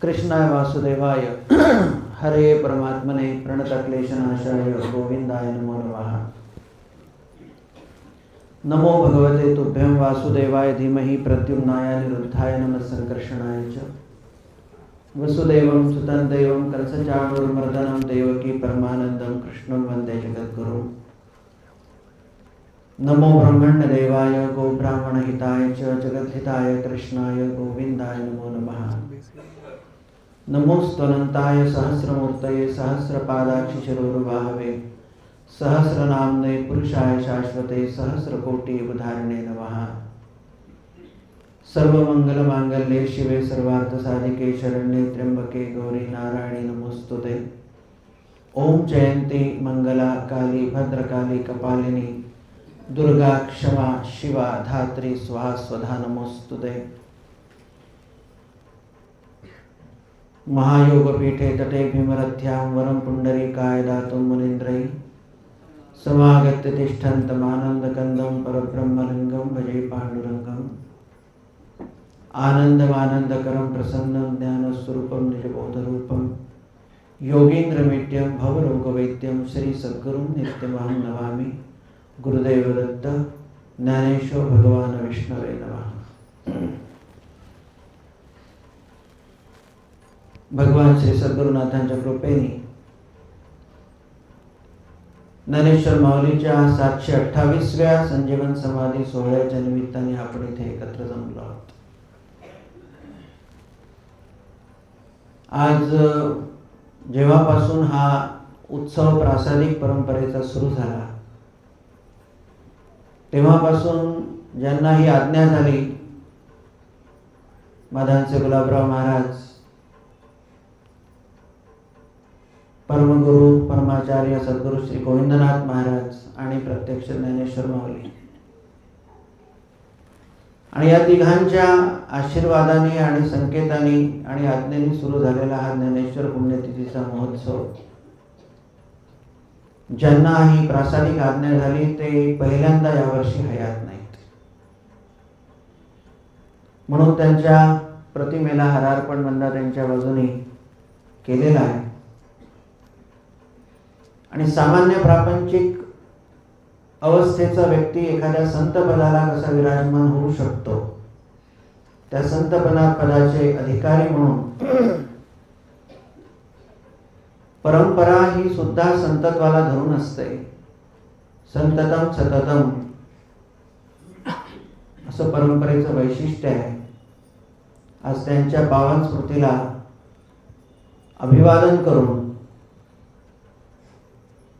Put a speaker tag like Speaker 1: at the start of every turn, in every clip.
Speaker 1: कृष्णाय वासुदेवाय हरे परमात्मने प्रणतक्लेशनाशाय गोविंदाय नमो नमः। नमो भगवते तुभ्यं वासुदेवाय धीमहि प्रद्युम्नाय अनिरुद्धाय नमः संकर्षणाय च। वसुदेवं सुतं देवं कंसचाणूरमर्दनं देवकी परमानन्दं कृष्णं वन्दे जगद्गुरुं। नमो ब्रह्मण्यदेवाय गोब्राह्मणहिताय च जगद्हिताय कृष्णाय गोविंदाय नमो नमः। नमोस्तनन्ताय सहस्रमूर्तये सहस्रपादाक्षिशिरोरुबाहवे सहस्रनाम्ने पुरुषाय शाश्वते सहस्रकोटियुगधारिणे नमः। सर्वमंगलमांगल्ये शिवे सर्वार्थसाधिके शरण्ये त्र्यंबके गौरी नारायणी नमोस्तुते। ओम जयंती मंगला काली भद्रकाली कपालिनी दुर्गा क्षमा शिवा धात्री स्वाहा स्वधा नमोस्तुते। महायोगपीठे तटे भीमरथ्यां वरं पुंडरीकाय दातुं मुनीन्द्रैः समागत्य तिष्ठन्तमानन्दकन्दं परब्रह्मलिङ्गं भजे पाण्डुरङ्गम्। आनन्दमानन्दकरं प्रसन्नं ज्ञानस्वरूपं निजबोधरूपं योगीन्द्रमीड्यं भवरोगवैद्यं श्रीसद्गुरुं नित्यमहं नमामि। गुरुदेव दत्त ज्ञानेश्वर भगवान विष्णवे नमः। भगवान श्री सद्गुरुनाथांच्या कृपेने ज्ञानेश्वर माऊलीच्या 728व्या संजीवन समाधी सोहळ्याच्या निमित्ताने आपण इथे एकत्र जमलो आहोत। आज जेव्हापासून हा उत्सव प्रासादिक परंपरेचा सुरू झाला तेव्हापासून ज्यांना ही आज्ञा झाली, माधानचे गुलाबराव महाराज, परमगुरु परमाचार्य सद्गुरु श्री गोविंदनाथ महाराज आणि प्रत्यक्ष ज्ञानेश्वर माऊली, आणि या तिघांच्या आशीर्वादाने आणि संकेताने आणि आज्ञेने सुरू झालेला हा ज्ञानेश्वर पुण्यतिथीचा महोत्सव, ज्यांना ही प्रासादिक आज्ञा झाली ते पहिल्यांदा यावर्षी हयात नाहीत, म्हणून त्यांच्या प्रतिमेला हारार्पण बंदा त्यांच्या बाजूने केलेला आहे। आणि सामान्य प्रापंचिक अवस्थेचा व्यक्ती एखाद्या संत पदाला कसा विराजमान होऊ शकतो, त्या संत पदाचे अधिकारी म्हणून परंपरा ही सुद्धा संतत्वाला धरून असते। संततम सततम असं परंपरेचं वैशिष्ट्य आहे। आज त्यांच्या पावन स्मृतीला अभिवादन करून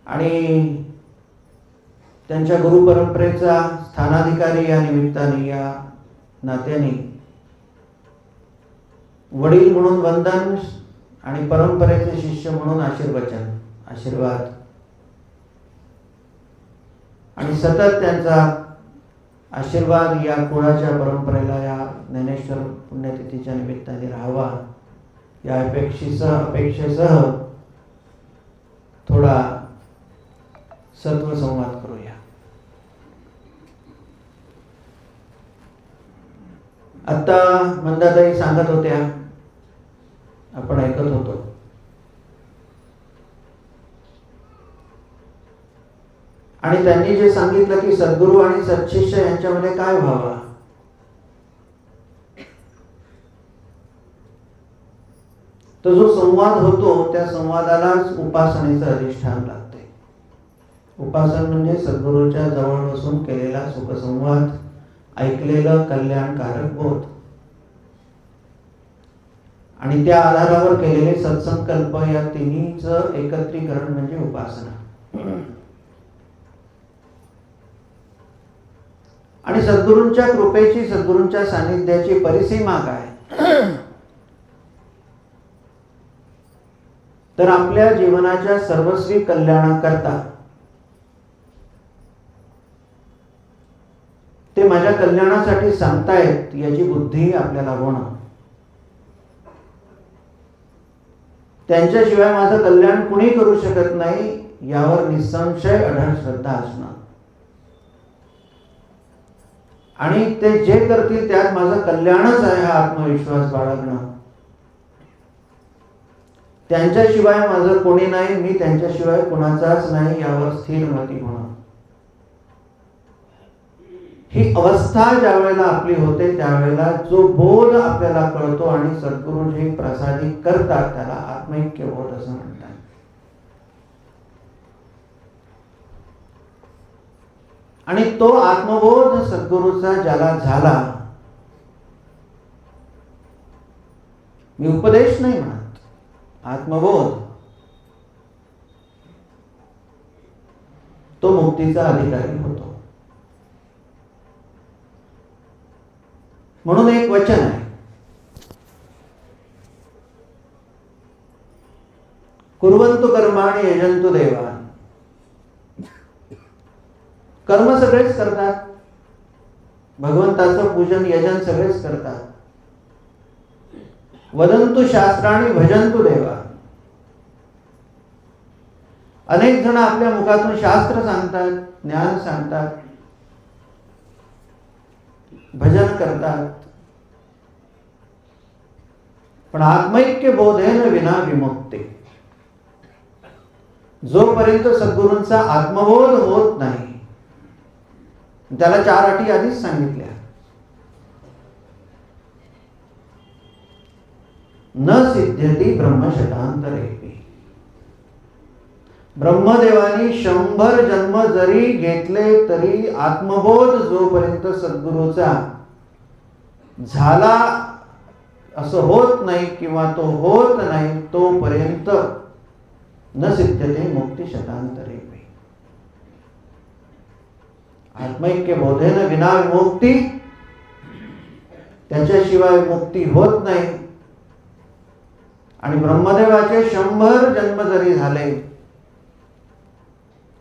Speaker 1: आणि त्यांच्या गुरु परंपरेचा स्थानाधिकारी या निमित्ताने, या नात्याने वडील म्हणून वंदन आणि परंपरेचे शिष्य म्हणून आशीर्वाद आणि सतत त्यांचा आशीर्वाद या कुळाच्या परंपरेला, या ज्ञानेश्वर पुण्यतिथीच्या निमित्ताने राहावा, या अपेक्षेसह थोडा सत्व संवाद करूया। आता मंदाताई सांगत होत्या, आपण ऐकत होतो, आणि त्यांनी जे सांगितलं की सद्गुरू आणि सत्शिष्य यांच्यामध्ये काय व्हावा, तो जो संवाद होतो त्या संवादालाच उपासनेचं अधिष्ठान लागते। उपासन म्हणजे सद्गुरूच्या जवळ बसून केलेला सुखसंवाद, ऐकलेलं कल्याणकारक बोध आणि त्या आधारावर केलेले सत्संकल्प, या तिन्हीचं एकत्रीकरण म्हणजे उपासना। आणि सद्गुरूंच्या कृपेची, सद्गुरूंच्या सानिध्याची परिसीमा काय, तर आपल्या जीवनाच्या सर्वस्वी कल्याणाकरता ते माझ्या कल्याणासाठी सांगतायत याची बुद्धी आपल्याला होणं, त्यांच्याशिवाय माझं कल्याण कुणी करू शकत नाही यावर निसंशय अढळ श्रद्धा असणं, आणि ते जे करतील त्यात माझं कल्याणच आहे हा आत्मविश्वास बाळगणं, त्यांच्याशिवाय माझं कोणी नाही, मी त्यांच्याशिवाय कोणाचाच नाही, यावर स्थिर मती होणं. ही अवस्था ज्या वेळेला आपली होते त्यावेळेला जो बोध आपल्याला कळतो आणि सद्गुरू जे प्रसादित करतात त्याला आत्मैक्य बोध असं म्हणतात. आणि तो आत्मबोध सद्गुरूचा ज्याला झाला, मी उपदेश नाही म्हणत, आत्मबोध, तो मुक्तीचा अधिकारी होतो. म्हणून एक वचन आहे, कुर्वन्तु कर्माणि यजन्तु देवान्. कर्म सगळेच करतात, भगवंताचं पूजन यजन सगळेच करतात. वदन्तु शास्त्राणि भजन्तु देवा. अनेक जण आपल्या मुखातून शास्त्र सांगतात, ज्ञान सांगतात, भजन करतात, पण आत्मैक्य बोधेन विना विमुक्ती. जोपर्यंत सद्गुरूंचा आत्मबोध होत नाही, त्याला 4 अटी आधीच सांगितल्या. न सिद्ध्यति ब्रह्मशतांतरेपि. ब्रह्मदेवानी 100 जन्म जरी घेतले तरी आत्मबोध जोपर्यंत सद्गुरूचा झाला असं होत नाही किंवा तो होत नाही तोपर्यंत न सिद्ध्यते मुक्ती शतांतरेपि. आत्मैक्य बोधेन विना विमुक्ती, त्याच्याशिवाय मुक्ती होत नाही. आणि ब्रह्मदेवाचे 100 जन्म जरी झाले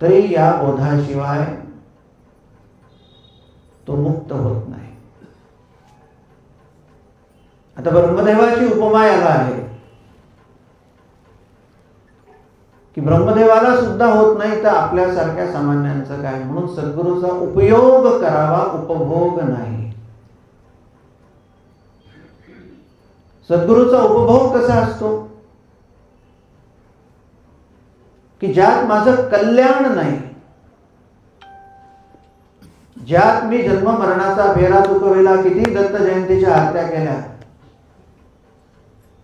Speaker 1: तरी या बोधाशिवाय तो मुक्त होत नाही. आता ब्रह्मदेवाची उपमा याला आहे की ब्रह्मदेवाला सुद्धा होत नाही तर आपल्यासारख्या सामान्यांचं काय. म्हणून सद्गुरूचा उपयोग करावा, उपभोग नाही. सद्गुरूचा उपभोग कसा असतो की ज्यात माझं कल्याण नाही, ज्यात मी जन्म मरणाचा फेरा चुकविला, किती दत्त जयंतीच्या आरत्या केल्या,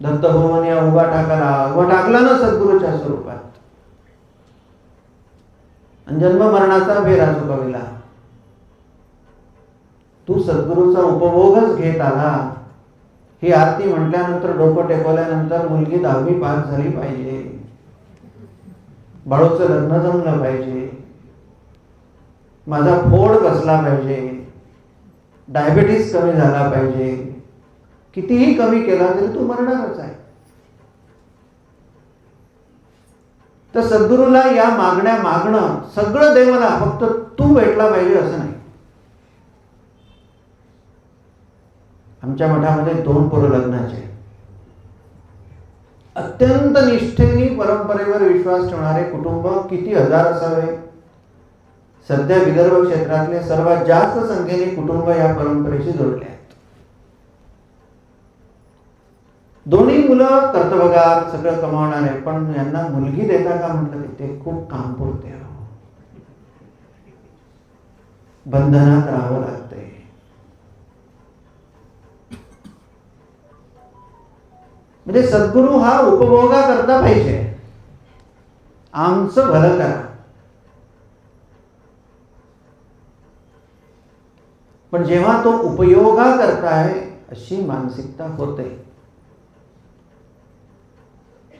Speaker 1: दत्त भवन या उभा टाकला ना सद्गुरूच्या स्वरूपात, आणि जन्म मरणाचा फेरा चुकविला. तू सद्गुरूचा उपभोगच घेत आला. ही आरती म्हटल्यानंतर, डोकं टेकवल्यानंतर मुलगी 10वी पास झाली पाहिजे, बाळूचं लग्न जमलं पाहिजे, माझा फोड बसला पाहिजे, डायबिटीस कमी झाला पाहिजे. कितीही कमी केला तरी तू मरणारच आहे. तर सद्गुरूला या मागण्या मागणं सगळं दे मला, फक्त तू भेटला पाहिजे असं नाही. आमच्या मठामध्ये 2 पोरं लग्नाचे, अत्यंत निष्ठेने परंपरेवर विश्वास ठेवणारे कुटुंब किती हजार असावे. सध्या विदर्भ क्षेत्रातले सर्वात जास्त संख्येने कुटुंब या परंपरेशी जोडले आहेत. दोन्ही मुलं कर्तबगार, सगळं कमावणारे, पण यांना मुलगी देता का म्हटलं ते खूप काम पुरते, बंधनात राहावं लागतंय. म्हणजे सद्गुरू हा उपभोगा करता पाहिजे, आमचं भलं करा. पण जेव्हा तो उपयोगा करताय अशी मानसिकता होते.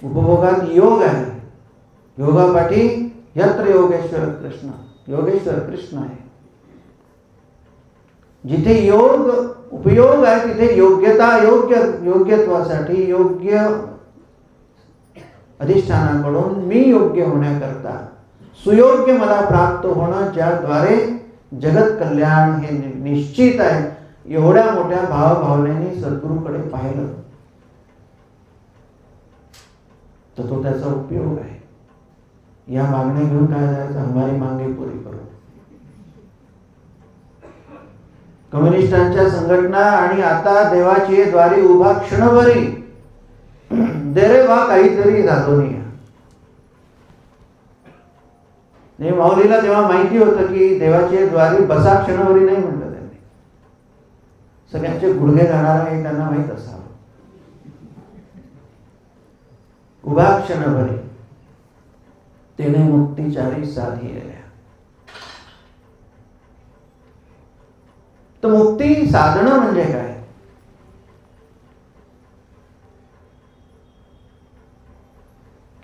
Speaker 1: उपभोगात योग आहे, योगापाठी यत्र योगेश्वर कृष्ण, योगेश्वर कृष्ण आहे. जिथे योग उपयोग आहे तिथे योग्यता, योग्यत्वासाठी योग्य अधिष्ठानाकडून मी योग्य होण्याकरता सुयोग्य मला प्राप्त होणं, ज्याद्वारे जगत कल्याण हे निश्चित आहे. एवढ्या मोठ्या भावभावनेने सद्गुरूकडे पाहिलं तर तो त्याचा उपयोग आहे. या मागण्या घेऊन काय जायचं, हमारी मांगे पुरी करू. कम्युनिस्टांच्या संघटना आणि आता देवाची द्वारी उभा क्षणभरी दे रे बा काहीतरी जातो नाही. माऊलीला तेव्हा माहिती होतं की देवाचे द्वारी बसा क्षणभरी नाही म्हणलं त्यांनी. सगळ्यांचे गुडघे जाणार हे त्यांना माहित असावं. उभा क्षणभरी तेने मुक्तीचारी साधिलेल्या. तर मुक्ती साधणं म्हणजे काय?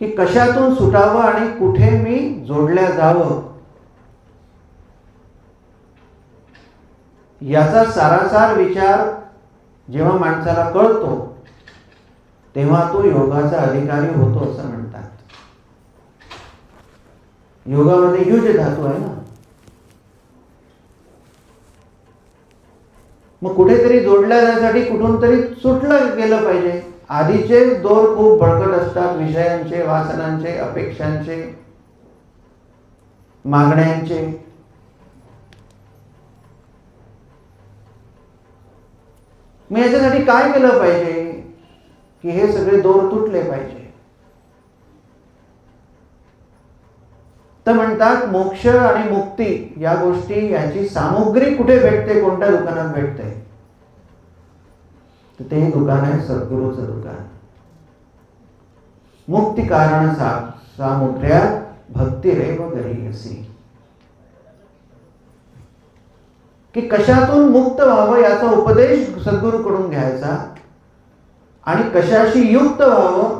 Speaker 1: की कशातून सुटावं आणि कुठे मी जोडल्या जावं याचा सारासार विचार जेव्हा माणसाला कळतो तेव्हा तो योगाचा अधिकारी होतो असं म्हणतात. योगामध्ये युज धातू आहे ना. मग कुठेतरी जोडल्या जाण्यासाठी कुठून तरी सुटलं गेलं पाहिजे. आधीचे दोर खूप बळकट असतात, विषयांचे, वासनांचे, अपेक्षांचे, मागण्यांचे. मग याच्यासाठी काय केलं पाहिजे की हे सगळे दोर तुटले पाहिजे. तर म्हणतात मोक्ष आणि मुक्ती या गोष्टी याची सामुग्री कुठे भेटते, कोणत्या दुकानात भेटते? तर ते दुकान आहे सद्गुरूचं दुकान. मुक्ती कारण सामुग्र्या भक्तिरेव गरीयसी. की कशातून मुक्त व्हावं याचा उपदेश सद्गुरूकडून घ्यायचा आणि कशाशी युक्त व्हावं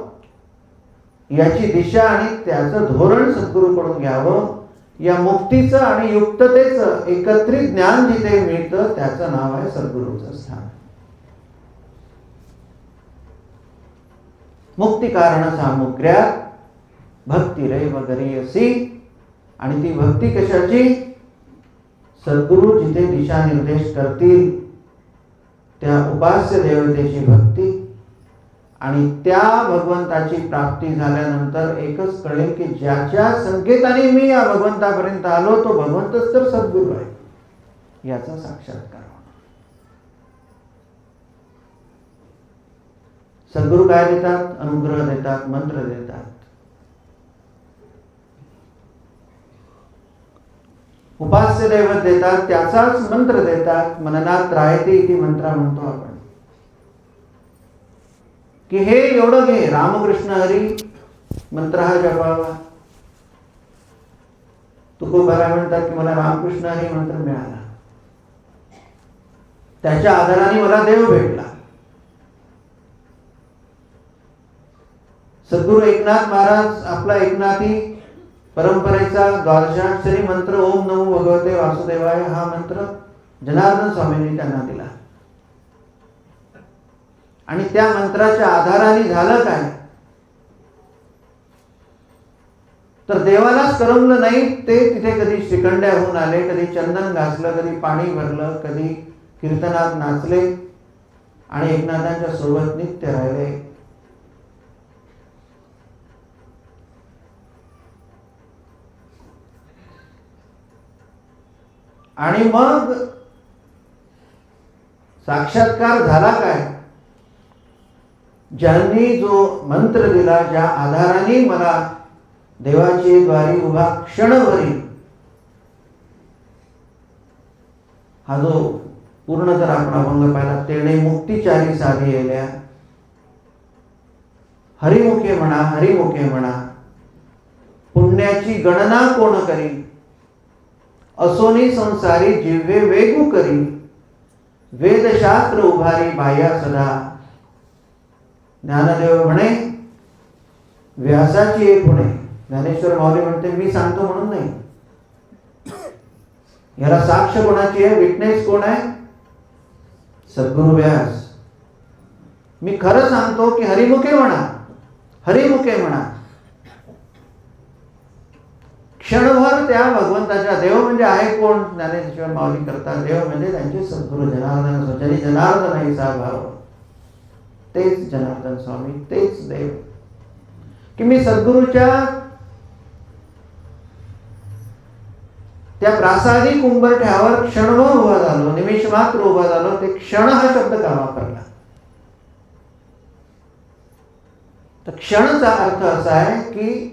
Speaker 1: याची दिशा आणि त्याचं धोरण सद्गुरूकडून घ्यावं. या मुक्तीचं आणि युक्ततेचं एकत्रित ज्ञान जिथे मिळतं त्याचं नाव आहे सद्गुरूचं स्थान. मुक्ती कारण सामुग्र्या भक्तिरेव गरीयसी. आणि ती भक्ती कशाची? सद्गुरू जिथे दिशा निर्देश करतील त्या उपास्य देवतेची भक्ती. आणि त्या भगवंताची प्राप्ती झाल्यानंतर एकच कळेल की ज्याच्या संकेताने मी या भगवंतापर्यंत आलो तो भगवंतच तर सद्गुरू आहे याचा साक्षात्कार. सद्गुरू काय देतात? अनुग्रह देतात, मंत्र देतात. उपास्य दैवत देतात, त्याचाच मंत्र देतात. मननात राहते इति मंत्र म्हणतो आपण की हे एवढं घे, रामकृष्ण हरी मंत्र हा जपावा. तुकोबाला म्हणतात की मला रामकृष्ण हरी मंत्र मिळाला, त्याच्या आधाराने मला देव भेटला. सद्गुरू एकनाथ महाराज आपला एकनाथी परंपरेचा द्वादशाक्षरी मंत्र ओम नमो भगवते वासुदेवाय हा मंत्र जनार्दन स्वामींनी त्यांना दिला. आणि त्या मंत्राच्या आधाराने झालं काय? तर देवालाच करमलं नाही. ते तिथे कधी श्रीखंड्या होऊन आले, कधी चंदन घासलं, कधी पाणी भरलं, कधी कीर्तनात नाचले आणि एकनाथांच्या सोबत नित्य राहिले. आणि मग साक्षात्कार झाला काय? ज्यांनी जो मंत्र दिला, ज्या आधाराने मला देवाची द्वारी उभा क्षणभरी हा जो पूर्ण जर आपण अभंग पाहिला, तेणे मुक्तीचारी साधिलेल्या. हरिमुखे म्हणा, हरिमुखे म्हणा, पुण्याची गणना कोण करी, असोनी संसारी जिव्हे वेगू करी, वेदशास्त्र उभारी बाह्या सदा. ज्ञानदेव म्हणे व्यासाची एक पुणे. ज्ञानेश्वर माऊली म्हणते मी सांगतो म्हणून नाही, याला साक्ष कोणाची आहे? विटनेस कोण आहे? सद्गुरु व्यास. मी खरं सांगतो की हरिमुखे म्हणा, हरिमुखे म्हणा. क्षणभर त्या भगवंताच्या, देव म्हणजे आहे कोण? ज्ञानेश्वर माऊली करतात, देव म्हणजे त्यांचे सद्गुरु जनार्दन स्वामी. जनार्दन ऐसा भाव, तेच जनार्दन स्वामी, तेच देव. की मी सद्गुरूच्या त्या प्रासादिक उंबरठ्यावर क्षणभर उभा झालो, निमिष मात्र उभा झालो. ते क्षण हा शब्द का वापरला? तर क्षणचा अर्थ असा आहे की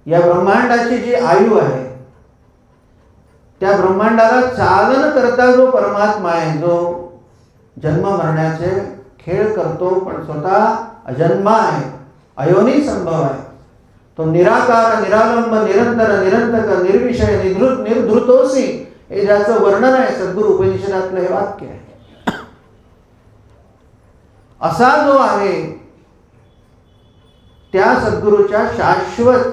Speaker 1: या ब्रह्मांडाची जी आयु आहे त्या ब्रह्मांडाला चालन करता जो परमात्मा आहे, जो जन्म मरण्याचे खेळ करतो पण स्वतः अजन्मा आहे, अयोनी संभव आहे, तो निराकार निरालंब निरंतर निरंतक निर्विषय निर्धृतोसी, हे ज्याचं वर्णन आहे सद्गुरु उपनिषदातलं हे वाक्य आहे. असा जो आहे त्या सद्गुरूच्या शाश्वत,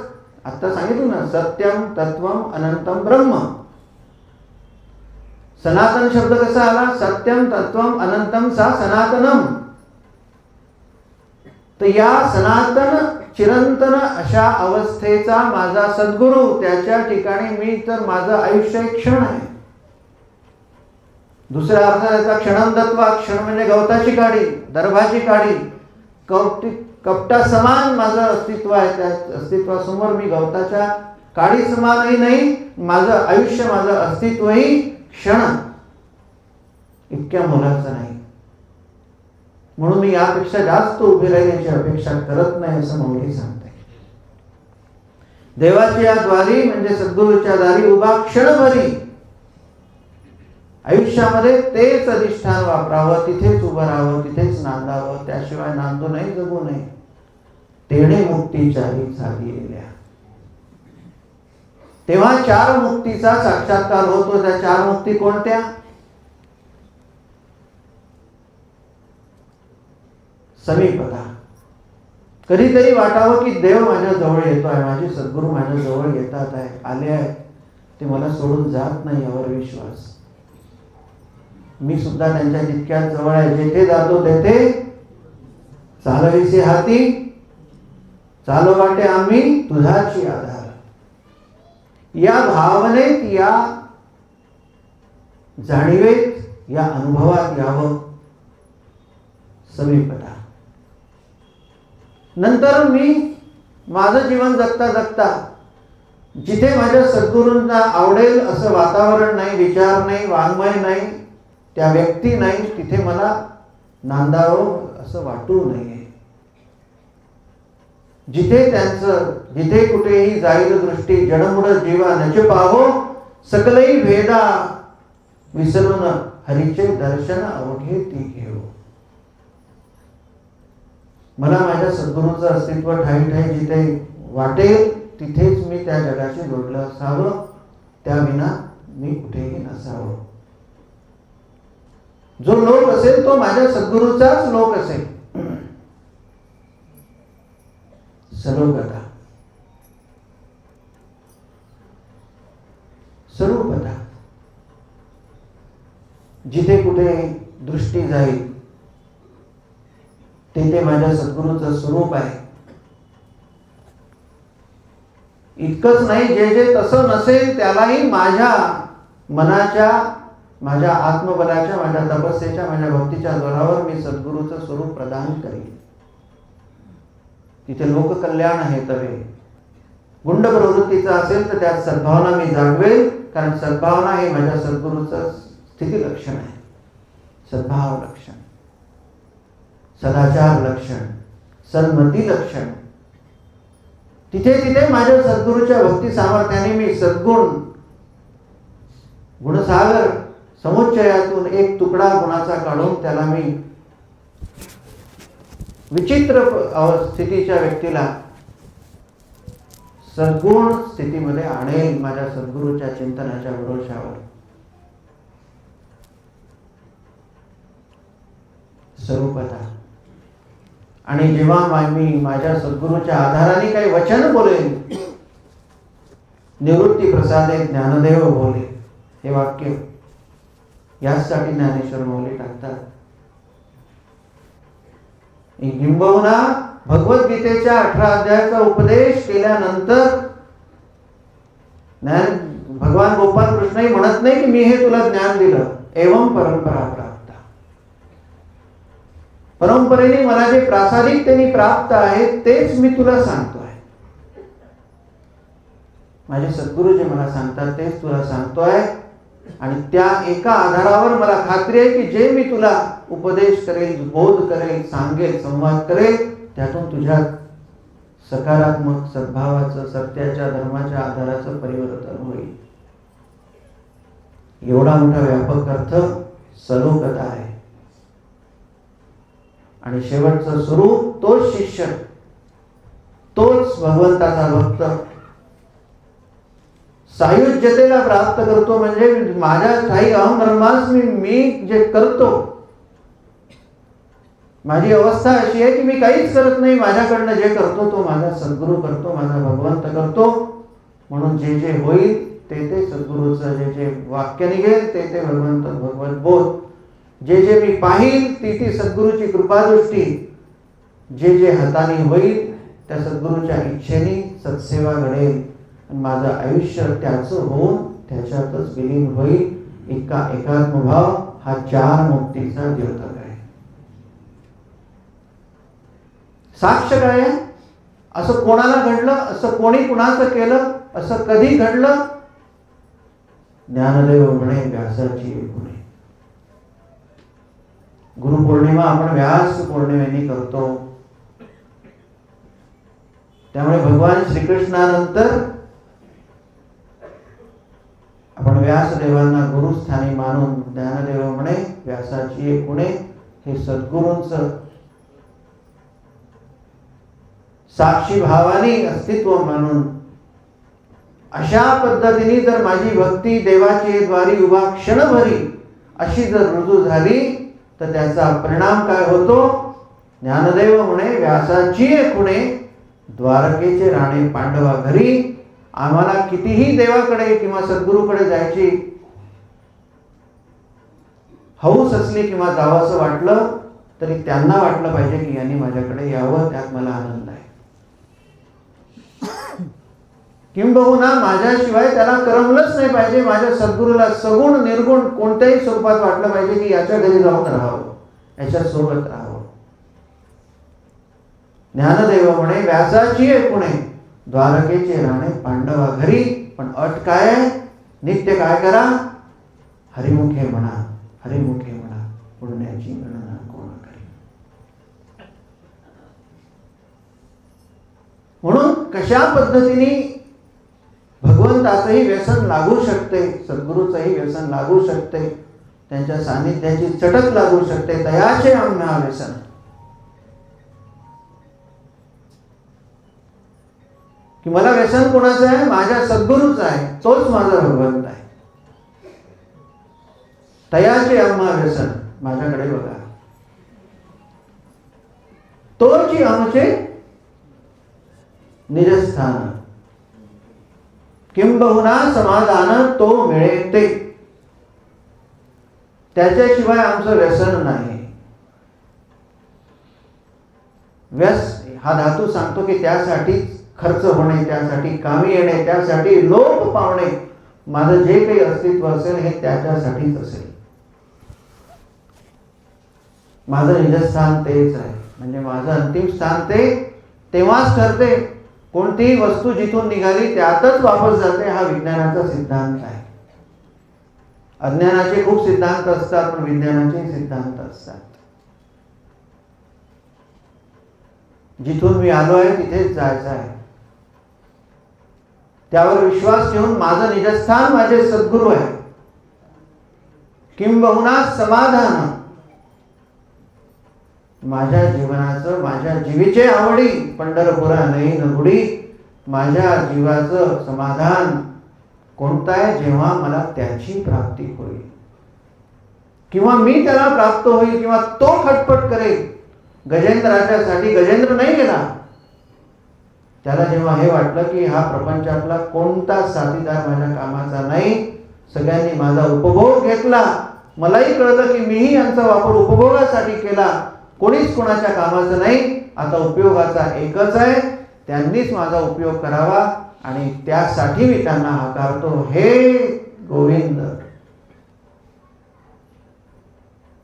Speaker 1: आता सांगितलं ना, सत्यम तत्वम अनंतम ब्रह्म. सनातन शब्द कसा आला? सत्यम तत्वम अनंतम सा सनातनम. तर या सनातन चिरंतन अशा अवस्थेचा माझा सद्गुरू, त्याच्या ठिकाणी मी तर माझं आयुष्य एक क्षण आहे. दुसऱ्या अर्थाचा क्षणंदत्वा, क्षण म्हणजे गवताची काडी, दर्भाची काडी, कपटा समान माझं अस्तित्व आहे. त्या अस्तित्वासमोर मी गवताच्या काडी समानही नाही, माझं आयुष्य माझं अस्तित्वही क्षण इतक्या मोलाचं नाही. म्हणून मी यापेक्षा जास्त उभे राहण्याची अपेक्षा करत नाही असं मौली सांगते. देवाची या द्वारी म्हणजे सद्गुरूच्या दारी उभा क्षणभरी आयुष्यामध्ये तेच अधिष्ठान वापरावं, तिथेच उभं राहावं, तिथेच नांदावं, त्याशिवाय नांदू नाही, जगू नये. तेणे मुक्तीच्याही झालेल्या. तेव्हा चार मुक्तीचा साक्षात्कार होतो. त्या चार मुक्ती कोणत्या? समीपता. कधीतरी वाटावं की देव माझ्या जवळ येतो आहे, माझे सद्गुरू माझ्या जवळ येतात आहे, आले आहेत, ते मला सोडून जात नाही यावर विश्वास. मी सुद्धा त्यांच्या तितक्याच जवळ आहे. जेथे जातो तेथे चालविसे हाती, चालो वाटे आम्ही तुझाची आधार. या भावनेत, या जाणीवेत, या अनुभवात यावं समीपता. नंतर मी माझं जीवन जगता जगता जिथे माझ्या सद्गुरूंना आवडेल असं वातावरण नाही, विचार नाही, वाङ्मय नाही, त्या व्यक्ती नाही, तिथे मला नांदावं असं वाटू नये. जिथे त्यांचं, जिथे कुठेही जाईल दृष्टी, जडमुड जीवा नच पाहो, सकलही भेदा विसरून हरीचे दर्शन अवघे ती घेऊ. मला माझ्या सद्गुरूंचं अस्तित्व ठाई ठाई जिथे वाटेल तिथेच मी त्या जगाशी जोडलं असावं, त्या विना मी कुठेही नसावं. जो लोक असेल तो माझ्या सद्गुरूचाच लोक असेल. सलोकता, स्वरूपता. जिथे कुठे दृष्टी जाईल तेथे माझ्या सद्गुरूचं स्वरूप आहे. इतकंच नाही, जे जे तसं नसेल त्यालाही माझ्या मनाच्या, माझ्या आत्मबलाच्या, माझ्या तपस्येच्या, माझ्या भक्तीच्या जोरावर मी सद्गुरूचं स्वरूप प्रदान करेन. तिथे लोककल्याण आहे. तवे गुंड प्रवृत्तीचा असेल तर त्यात सद्भावना मी जागवेल, कारण सद्भावना हे माझ्या सद्गुरूचं स्थिती लक्षण आहे. सद्भाव लक्षण, सदाचार लक्षण, सन्मती लक्षण. तिथे तिथे माझ्या सद्गुरूच्या भक्ती सामर्थ्याने मी सद्गुण गुणसागर समुच्चयातून एक तुकडा गुणाचा काढून त्याला मी विचित्र स्थितीच्या व्यक्तीला सद्गुण स्थितीमध्ये आणेल माझ्या सद्गुरूच्या चिंतनाच्या भरोशावर. स्वरूपता. आणि जेव्हा मी माझ्या सद्गुरूच्या आधाराने काही वचन बोलेन, निवृत्ती प्रसादे ज्ञानदेव बोले, हे वाक्य यासाठी ज्ञानेश्वर मौली टाकतात. किंबहुना भगवद्गीतेच्या 18 अध्यायाचा उपदेश केल्यानंतर भगवान गोपाल कृष्णही म्हणत नाही की मी हे तुला ज्ञान दिलं. एवं परंपरा प्राप्त. परंपरेने मला जे प्रासादिकतेने प्राप्त आहे तेच मी तुला सांगतोय. माझे सद्गुरू जे मला सांगतात तेच तुला सांगतोय. आणि त्या एका आधारावर मला खात्री आहे की जे मी तुला उपदेश करेल, बोध करेल, सांगेल, संवाद करेल, त्यातून तुझ्या सकारात्मक सद्भावाचं, सत्याच्या, धर्माच्या आधाराचं परिवर्तन होईल. एवढा मोठा व्यापक अर्थ सलोकता आहे. आणि शेवटचं स्वरूप तोच शिष्य, तोच भगवंताचा भक्त सायुज्यतेला प्राप्त करतो. म्हणजे माझ्या ठाई अहम ब्रह्मास्मी, मी जे करतो, माझी अवस्था अशी आहे की मी काहीच करत नाही. माझ्याकडनं जे करतो तो माझा सद्गुरू करतो, माझा भगवंत करतो. म्हणून जे जे होईल ते सद्गुरूचं, जे जे वाक्य निघेल ते भगवत बोध, जे जे मी पाहिल ती सद्गुरूची कृपादृष्टी, जे जे हाताने होईल त्या सद्गुरूच्या इच्छेने सत्सेवा घडेल आणि माझं आयुष्य त्याचं होऊन त्याच्यातच विलीन होईल. इतका एकात्मभाव हा चार मुक्तीचा द्योतक आहे. साक्ष काय आहे? असं कोणाला घडलं, असं कोणी कुणाचं केलं, असं कधी घडलं? ज्ञानदेव म्हणे व्यासाची गुणे. गुरुपौर्णिमा आपण व्यास पौर्णिमेने करतो. त्यामुळे भगवान श्रीकृष्णानंतर आपण व्यासदेवांना गुरुस्थानी मानून ज्ञानदेव म्हणे व्यासाची गुणे हे सद्गुरूंचं साक्षी भावाने अस्तित्व मानून अशा पद्धतीने जर माझी भक्ती देवाची द्वारी उभा क्षणभरी अशी जर रुजू झाली तर त्याचा परिणाम काय होतो? ज्ञानदेव म्हणे व्यासाची खुणे द्वारकेचे राणे पांडवा घरी. आम्हाला कितीही देवाकडे किंवा सद्गुरूकडे जायची हौस असली किंवा जावंसं वाटलं तरी त्यांना वाटलं पाहिजे की यांनी माझ्याकडे यावं, त्यात मला आनंद आहे. किंबहुना माझ्याशिवाय त्याला करमलंच नाही पाहिजे. माझ्या सद्गुरूला सगुण निर्गुण कोणत्याही स्वरूपात वाटलं पाहिजे की याच्या घरी जाऊन राहावं, याच्या सोबत राहावं. ज्ञानदेव म्हणे व्यासाची पुणे द्वारकेचे राणे पांडवा घरी. पण अट काय? नित्य काय करा? हरिमुखे म्हणा, हरिमुखे म्हणा, पुण्याची गणना कोण करी. म्हणून कशा पद्धतीने भगवंताचंही व्यसन लागू शकते, सद्गुरूचंही व्यसन लागू शकते, त्यांच्या सानिध्याची चटक लागू शकते. तयाचे आम्हा व्यसन. की मला व्यसन कोणाचं आहे? माझ्या सद्गुरूचं आहे, तोच माझा भगवंत आहे. तयाचे आम्हा व्यसन. माझ्याकडे बघा, तोची आमचे निजस्थान. किंबहुना समाधान तो मिळे ते. त्याच्याशिवाय आमचं व्यसन नाही. व्यस हा धातू सांगतो की त्यासाठी खर्च होणे, त्यासाठी कामी येणे, त्यासाठी लोप पावणे. माझं जे काही अस्तित्व असेल हे त्याच्यासाठीच असेल. माझं निजस्थान तेच आहे. म्हणजे माझं अंतिम स्थान ते तेव्हाच ठरते. कोणतीही वस्तू जिथून निघाली त्यातच वापस जाते. हा विज्ञानाचा सिद्धांत आहे. अज्ञानाचे खूप सिद्धांत असतात, पण विज्ञानाचे सिद्धांत असतात. जिथून मी आलो आहे तिथेच जायचं आहे. त्यावर विश्वास ठेवून माझं निजस्थान माझे सद्गुरू आहे. किंबहुना समाधान. माझ्या जीवनाचं, माझ्या जीवीचे आवडी पंढरपुरा नाही नगुडी. माझ्या जीवाचं समाधान कोणतं आहे? जेव्हा मला त्याची प्राप्ती होईल किंवा मी त्याला प्राप्त होईल किंवा तो खटपट करेल. गजेंद्राच्यासाठी गजेंद्र नाही गेला. त्याला जेव्हा हे वाटलं की हा प्रपंचातला कोणता साथीदार माझ्या कामाचा नाही, सगळ्यांनी माझा उपभोग घेतला, मलाही कळलं की मीही यांचा वापर उपभोगासाठी केला, कोणीच कोणाच्या कामाचं नाही, आता उपयोगाचा एकच आहे, त्यांनीच माझा उपयोग करावा आणि त्यासाठी मी त्यांना हाकारतो. हे गोविंद,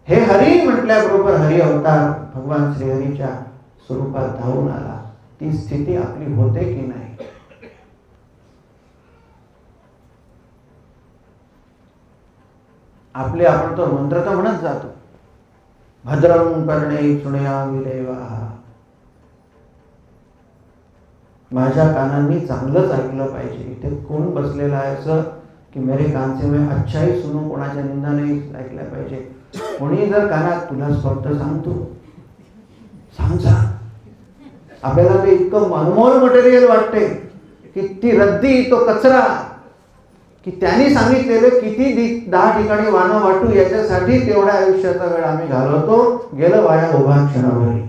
Speaker 1: हे हरी म्हटल्याबरोबर हरी अवतार भगवान श्रीहरीच्या स्वरूपात धावून आला. ती स्थिती आपली होते की नाही? आपले आपण तो मंत्र तर म्हणत जातो, भद्रं कर्णे शृणुयाम देवा माझ्या कानांनी चांगलंच ऐकलं पाहिजे. इथे कोण बसलेलं आहे असं की मेरे कान से मैं अच्छा ही सुनू, कोणाच्या निंदा नाही ऐकल्या पाहिजे. कोणी जर कानात तुला फक्त सांगतो सांग, आपल्याला ते इतकं अनमोल मटेरियल वाटते की ती रद्दी, तो कचरा, की त्यांनी सांगितलेलं किती 10 ठिकाणी वानं वाटू याच्यासाठी तेवढ्या आयुष्याचा वेळ आम्ही घालवतो. गेलं वाया उभा क्षणावरी.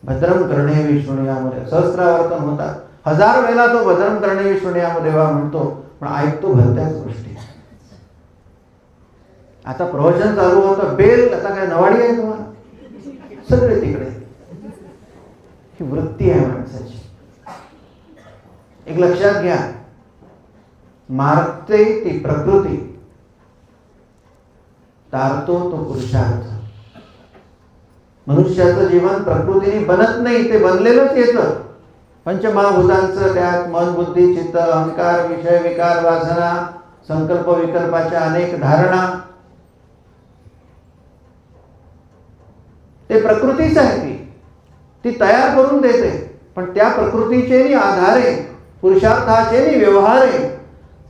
Speaker 1: भद्रम कर्णेवी शृणुयामध्ये सहस्रावर्तन होतात. 1000 वेळेला तो भद्रम कर्णेवी शृणुयामध्ये वा म्हणतो, पण ऐकतो भलत्याच गोष्टी. आता प्रवचन चालू होतं, बेल आता काय नवाडी आहे तुम्हाला, सगळे तिकडे. ही वृत्ती आहे माणसाची. एक लक्षात घ्या, मारते ती प्रकृती, तारतो तो पुरुषार्थ. मनुष्याचं जीवन प्रकृतीने बनत नाही, ते बनलेलंच येतं. पंचमहाभूतांचं त्यात मन, बुद्धी, चित्त, अहंकार, विषय, विकार, वासना, संकल्प विकल्पाच्या अनेक धारणा, ते प्रकृतीच आहे. ती तयार करून देते. पण त्या प्रकृतीचे आधारे, पुरुषार्थाचे व्यवहारे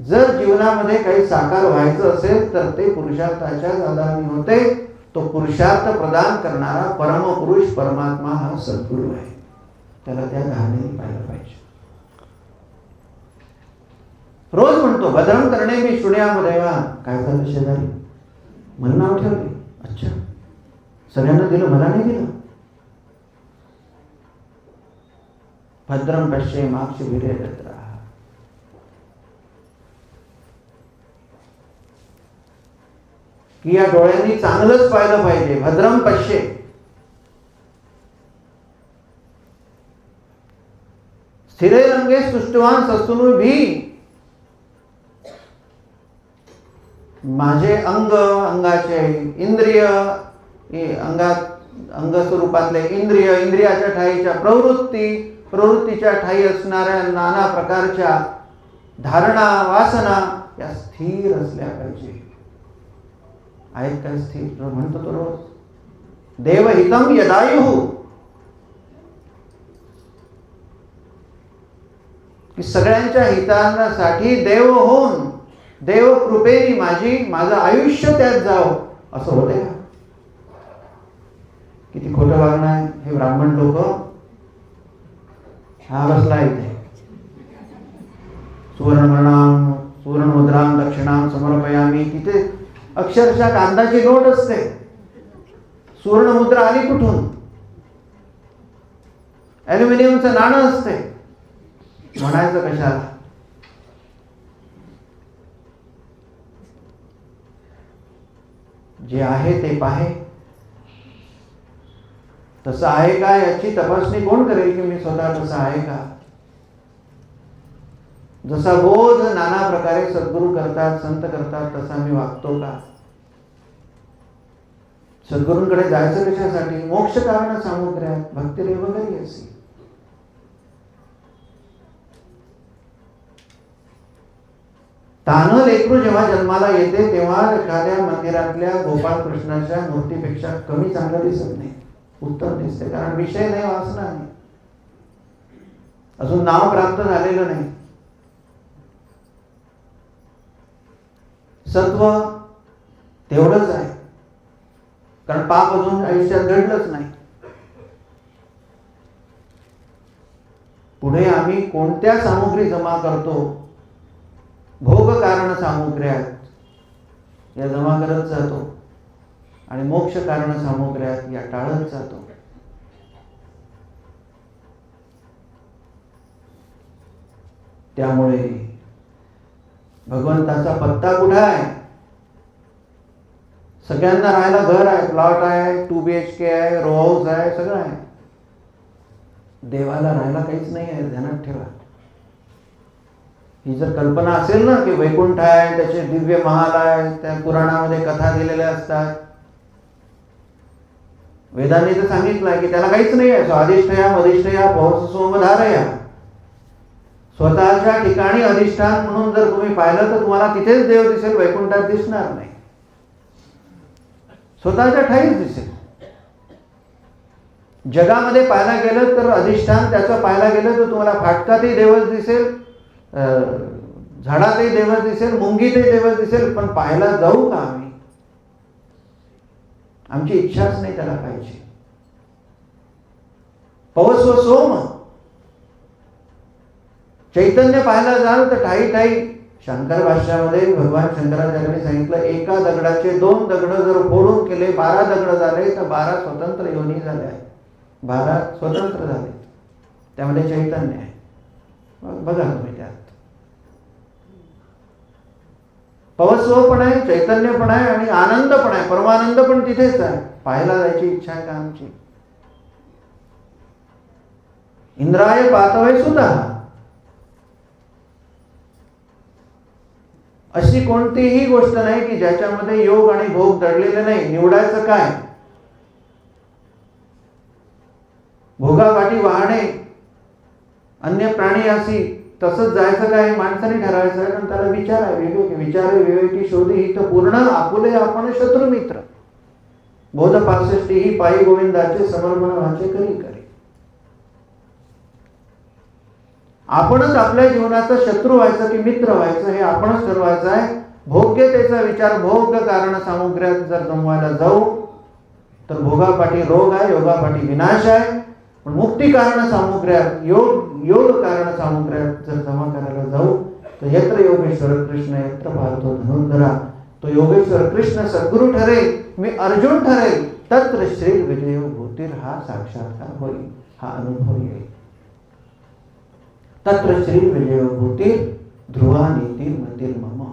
Speaker 1: जर जीवनामध्ये काही साकार व्हायचं असेल तर ते पुरुषार्थाच्याच आधाराने होते. तो पुरुषार्थ प्रदान करणारा परमपुरुष परमात्मा हा सद्गुरू आहे. त्याला त्या धारणेने पाहिलं पाहिजे. रोज म्हणतो भद्रम करणे मी शृणुयामध्ये वा. काय झालं शेजारी, मला नाव ठेवले. अच्छा, सगळ्यांना दिलं, मला नाही दिलं. भद्रम पश्ये माक्षभिरे यत्र. की या डोळ्यांनी चांगलंच पाहिलं पाहिजे. भद्रम पश्ये, स्थिरे रंगे सृष्टवान सस्तुनु भी. माझे अंग, अंगाचे इंद्रिय, अंग स्वरूपातले इंद्रिय, इंद्रियाच्या ठाईच्या प्रवृत्ती, प्रवृत्तीच्या ठाई असणाऱ्या नाना प्रकारच्या धारणा, वासना या स्थिर असल्या पाहिजे. आहेत काय स्थिर? म्हणतो तो रोज देवहितम यदायुः, की सगळ्यांच्या हितासाठी देव होऊन, देव कृपेने माझं आयुष्य त्यात जावं, असं होते का? किती खोटं वागणं आहे हे ब्राह्मण लोक. हा बसला इथे, सुवर्णमृणाम सुवर्णमुद्राम दक्षिणाम समर्पयामी. तिथे अक्षरशः कांदाची नोट असते. सुवर्णमुद्रा आली कुठून? ॲल्युमिनियमचं नाणं असते. म्हणायचं कशाला? जे आहे ते पाहे. तसं आहे का याची तपासणी कोण करेल की मी स्वतः तसं आहे का? जसा बोध नाना प्रकारे सद्गुरू करतात, संत करतात, तसा मी वागतो का? सद्गुरूंकडे जायचं कशासाठी? मोक्ष कारण सामुग्र्या भक्तिरेव घरी असी. तान लेकरू जेव्हा जन्माला येते तेव्हा एखाद्या मंदिरातल्या गोपाळ कृष्णाच्या मूर्तीपेक्षा कमी चांगलं दिसत नाही, उत्तम दिसते. कारण विषय नाही, वासना नाही, अजून नाव प्राप्त झालेलं नाही. सत्व तेवढंच आहे, कारण पाप अजून आयुष्यात घडलंच नाही. पुढे आम्ही कोणत्या सामुग्री जमा करतो? भोग कारण सामुग्र्यात या जमा करत जातो आणि मोक्ष कारण सामुग्र्यात या टाळत जातो. त्यामुळे भगवंताचा पत्ता कुठे आहे? सगळ्यांना राहायला घर आहे, प्लॉट आहे, 2 BHK आहे, रो हाऊस आहे, सगळं आहे. देवाला राहायला काहीच नाही आहे, ध्यानात ठेवा. ही जर कल्पना असेल ना की वैकुंठ आहे, त्याचे दिव्य महाल आहे, त्या पुराणामध्ये कथा दिलेल्या असतात. वेदांनी तर सांगितलंय की त्याला काहीच नाही आहे. स्वाधिष्ठया मधिष्ठया पौस सोमधारया. स्वतःच्या ठिकाणी अधिष्ठान म्हणून जर तुम्ही पाहिलं तर तुम्हाला तिथेच देव दिसेल, वैकुंठात दिसणार नाही. स्वतःच्या ठाईच दिसेल. जगामध्ये पाहायला गेलं तर अधिष्ठान त्याचं पाहायला गेलं तर तुम्हाला फाटकातही देवच दिसेल, झाडातही देवच दिसेल, मुंगीतही देवच दिसेल, पण पाहायला जाऊ का आम्ही? आमची इच्छाच नाही त्याला पाहिजे. पवस्व सोम, चैतन्य पाहायला जाल तर ठाई ठाई. शंकर भाष्यामध्ये भगवान शंकराचार्यांनी सांगितलं, एका दगडाचे 2 दगड जर फोडून केले 12 दगड झाले तर 12 स्वतंत्र योनी झाल्या, 12 स्वतंत्र झाले. त्यामध्ये चैतन्य आहे. बघा तुम्ही त्यात पवस्व पण आहे, चैतन्य पण आहे आणि आनंद पण आहे, परमानंद पण तिथेच आहे. पाहायला जायची इच्छा आहे का आमची? इंद्राय पातवय सुद्धा, अशी कोणतीही गोष्ट नाही की ज्याच्यामध्ये योग आणि भोग दडलेले नाही. निवडायचं काय? भोगापाठी वाहणे, अन्य प्राणी अशी तसंच जायचं काय? माणसाने ठरवायचं आहे. कारण त्याला विचार आहे, वेगवेगळे विचार विवेकी शोधी ही तर पूर्ण आपुले आपण शत्रुमित्र. बोध 65 ही पायी गोविंदाचे समर्पण व्हायचे करी करी. आपणच आपल्या जीवनाचा शत्रू व्हायचं की मित्र व्हायचं हे आपणच ठरवायचं आहे. भोग्यतेचा विचार भोग कारण सामुग्र्यात जर जमवायला जाऊ तर भोगापाठी रोग आहे, योगापाठी विनाश आहे. पण मुक्ती कारण सामुग्र्यात, योग कारण सामुग्र्यात जर जमा करायला जाऊ तर यत्र योगेश्वर कृष्ण यत्र पार्थो धनुर्धरा, तो योगेश्वर कृष्ण सद्गुरु ठरेल, मी अर्जुन ठरेल. तत्र श्री विजय भूतीर, हा साक्षात्कार होईल, हा अनुभव येईल. तत्र श्री विजय भूतीर ध्रुवा नीती मतील मम.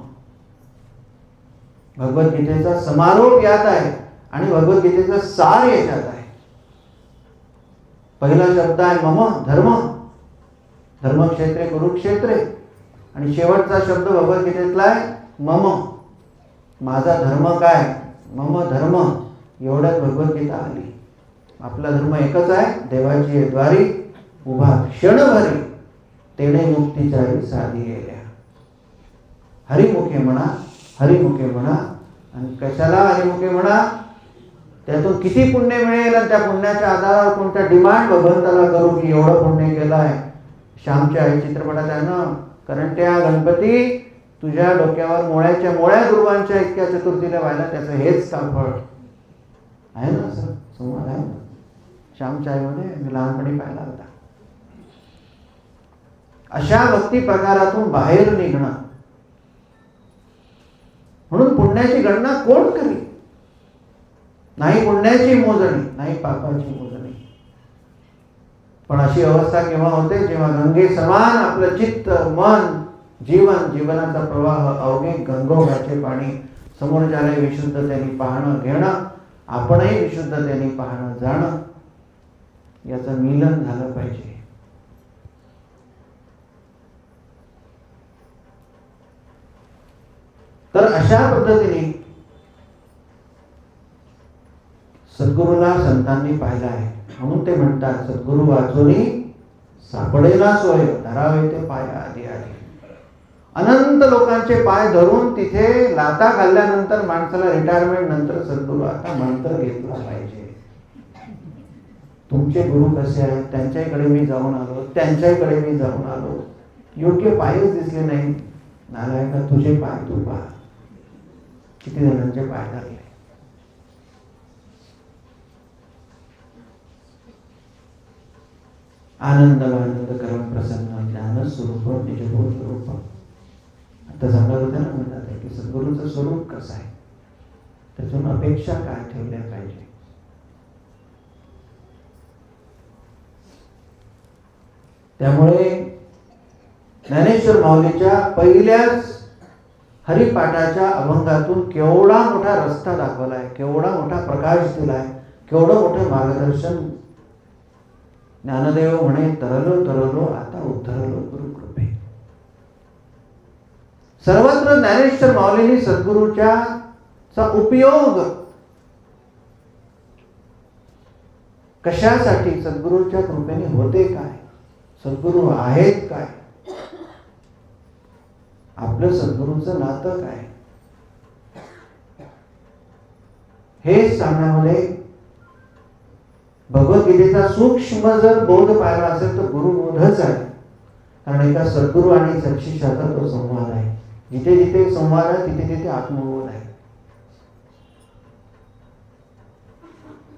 Speaker 1: भगवद्गीतेचा समारोप यात आहे आणि भगवद्गीतेचा सार याच्यात आहे. पहिला शब्द आहे मम, धर्म, धर्मक्षेत्रे कुरुक्षेत्रे, आणि शेवटचा शब्द भगवद्गीतेतला आहे मम, माझा धर्म काय, मम धर्म. एवढ्यात भगवद्गीता आली. आपला धर्म एकच आहे, देवाची द्वारी उभा क्षणभरी तेणे मुक्तीचाही साधी गेल्या. हरिमुखे म्हणा, हरिमुखे म्हणा. आणि कशाला हरिमुखे म्हणा? त्यातून किती पुण्य मिळेल आणि त्या पुण्याच्या आधारावर कोणत्या डिमांड भगवंताला करू की एवढं पुण्य केलं आहे. श्यामच्या आई चित्रपटात आहे ना, कारण त्या गणपती तुझ्या डोक्यावर मोळ्याच्या मोळ्या दुर्वांच्या इतक्या चतुर्थीला व्हायला त्याचं हेच काम फळ आहे ना. असं संवाद आहे ना श्यामच्या आईमध्ये, मी लहानपणी पाहिला होता. अशा भक्ती प्रकारातून बाहेर निघणं, म्हणून पुण्याची गणना कोण करी? नाही पुण्याची मोजणी, नाही पापाची मोजणी. पण अशी अवस्था केव्हा होते? जेव्हा गंगे समान आपलं चित्त, मन, जीवनाचा प्रवाह अवघे गंगोबाचे पाणी समोरच्याला विशुद्धतेने पाहणं घेणं, आपणही विशुद्धतेने पाहणं जाणं, याचं मिलन झालं पाहिजे. तर अशा पद्धतीने सद्गुरूला संतांनी पाहिलं आहे. म्हणून ते म्हणतात, सद्गुरू वाचोनी सापडेना सोय, धरावे ते पाय आधी आधी. अनंत लोकांचे पाय धरून तिथे लाता घालल्यानंतर माणसाला रिटायरमेंट नंतर सद्गुरू आता मंत्र घेतला पाहिजे. तुमचे गुरु कसे आहेत? त्यांच्याकडे मी जाऊन आलो, त्यांच्याकडे मी जाऊन आलो, योग्य पायच दिसले नाही. नालायका, तुझे पाय तू पहा, किती जणांचे पाय धरले. आनंद आनंद करम प्रसन्न ज्ञान स्वरूप निजभूत स्वरूप. आता सांगत होत्या ना म्हणतात की सद्गुरूचं स्वरूप कसं आहे, त्यातून अपेक्षा काय ठेवल्या पाहिजे. त्यामुळे ज्ञानेश्वर माऊलीच्या पहिल्याच हरिपाठाच्या अभंगातून केवढा मोठा रस्ता दाखवला आहे, केवढा मोठा प्रकाश दिला आहे, केवढं मोठं मार्गदर्शन. ज्ञानदेव म्हणे, तरलो तरलो आता उद्धरलो गुरुकृपे. सर्वत्र ज्ञानेश्वर माऊलींनी सद्गुरूचा उपयोग कशासाठी, सद्गुरूच्या कृपेने होते काय, सद्गुरू आहेत काय, आपलं सद्गुरूचं नातं काय, हे सांगण्यामध्ये भगवद्गीतेचा सूक्ष्म जर बोध पाहिला असेल तर गुरुबोधच आहे. कारण एका सद्गुरू आणि सत्शिष्याचा तो संवाद आहे. जिथे जिथे संवाद आहे तिथे तिथे आत्मबोध आहे.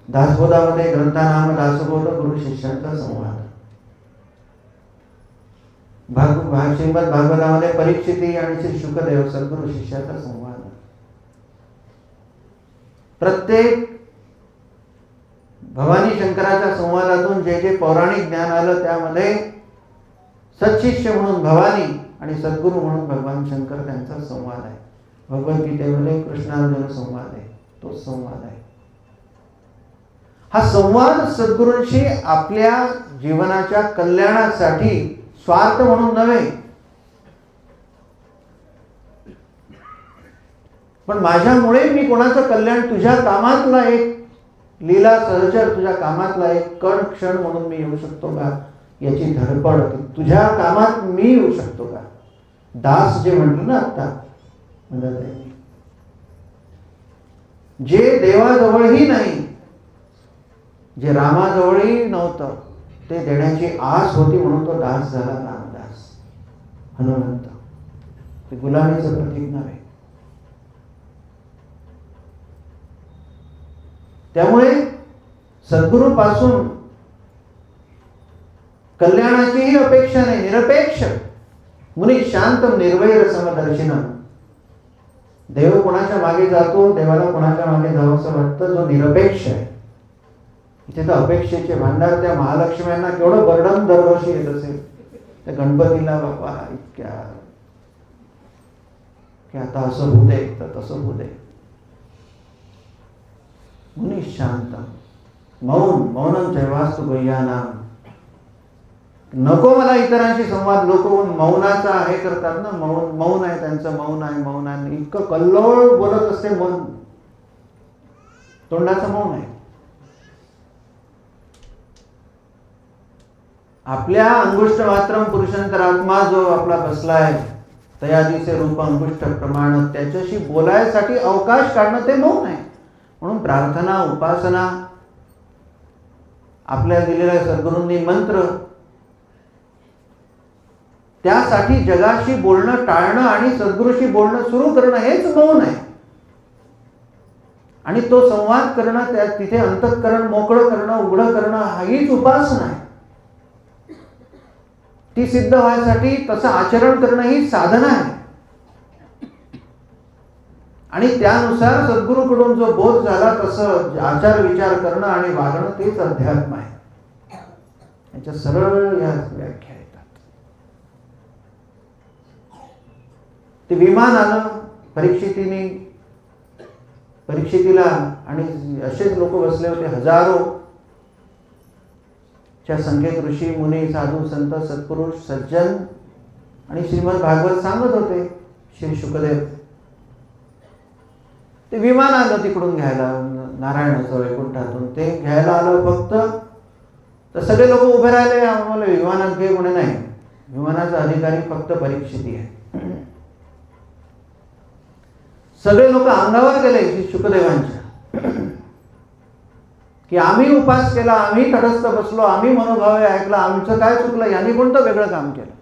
Speaker 1: दासबोधामध्ये ग्रंथानाम दासबोध गुरु शिष्यांचा संवाद. श्रीमद भागवतामध्ये परीक्षिती आणि श्री शुकदेव सद्गुरु शिष्याचा संवाद. प्रत्येक भवानी शंकराच्या संवादातून जे जे पौराणिक ज्ञान आलं त्यामध्ये सत्शिष्य म्हणून भवानी आणि सद्गुरू म्हणून भगवान शंकर त्यांचा संवाद आहे. भगवद्गीतेमध्ये कृष्णार्जुन संवाद आहे, तो संवाद आहे. हा संवाद सद्गुरूंशी आपल्या जीवनाच्या कल्याणासाठी, स्वार्थ म्हणून नव्हे, पण माझ्यामुळे मी कोणाचं कल्याण, तुझ्या कामातला एक लीला सहचर, तुझ्या कामातला एक कण क्षण म्हणून मी येऊ शकतो का, याची धडपड, तुझ्या कामात मी येऊ शकतो का. दास जे म्हटलं ना आता, जे देवाजवळही नाही, जे रामाजवळही नव्हतं, ते देण्याची आस होती म्हणून तो दास झाला. रामदास, हनुमंत. ते गुलामीचं प्रतीक नव्हे. त्यामुळे सद्गुरूपासून कल्याणाचीही अपेक्षा नाही, निरपेक्ष. मुनी शांतम निर्वैर समदर्शिनम. देव कोणाच्या मागे जातो, देवाला कोणाच्या मागे जावं असं वाटतं, जो निरपेक्ष आहे. इथे तर अपेक्षेचे भांडार. त्या महालक्ष्म्यांना केवढं बर्डन दरवर्षी येत असेल त्या गणपतीला, बापा इतक्या की आता असं होऊ दे, तर तसं होऊ दे. मुनी शांत मौन मौनम चैवास्तु गुह्यानाम. नको मला इतरांशी संवाद. लोक मौनाचा हे करतात ना, मौन मौन आहे त्यांचं, मौन आहे, मौन आहे. इतकं कल्लोळ बोलत असते मन, तोंडाचं मौन आहे. आपल्या अंगुष्ठ मात्रम पुरुषांतरात्मा जो आपला बसलाय, तयादीचे रूप अंगुष्ठ प्रमाण, त्याच्याशी बोलायसाठी अवकाश काढणं ते मौन आहे. म्हणून प्रार्थना, उपासना, आपल्या दिलेल्या सद्गुरूंनी मंत्र, त्यासाठी जगाशी बोलणं टाळणं आणि सद्गुरूशी बोलणं सुरू करणं हेच मौन आहे. आणि तो संवाद करणं, त्या तिथे अंतःकरण मोकळं करणं, उघडं करणं, हीच उपासना आहे. ती सिद्ध व्हायसाठी तसं आचरण करणं ही साधना आहे. आणि त्यानुसार सद्गुरूकडून जो बोध झाला तसं आचार विचार करणं आणि वागणं, तेच अध्यात्म आहे. याच्या सरळ या व्याख्या येतात. ते विमान आलं परीक्षितीला, आणि असेच लोक बसले होते, हजारो च्या संख्येत ऋषी मुनी साधू संत सत्पुरुष सज्जन. आणि श्रीमद भागवत सांगत होते श्री शुकदेव. ते विमान आलं तिकडून घ्यायला, नारायणाचं वैकुंठातून ते घ्यायला आलं. फक्त तर सगळे लोक उभे राहिले, आम्हाला विमानात घे कोणी नाही. विमानाचा अधिकारी फक्त परीक्षिती आहे. सगळे लोक अंगावर गेले श्री शुकदेवांच्या, की आम्ही उपास केला, आम्ही तटस्थ बसलो, आम्ही मनोभावे ऐकला, आमचं काय चुकलं, यांनी कोणतं वेगळं काम केलं,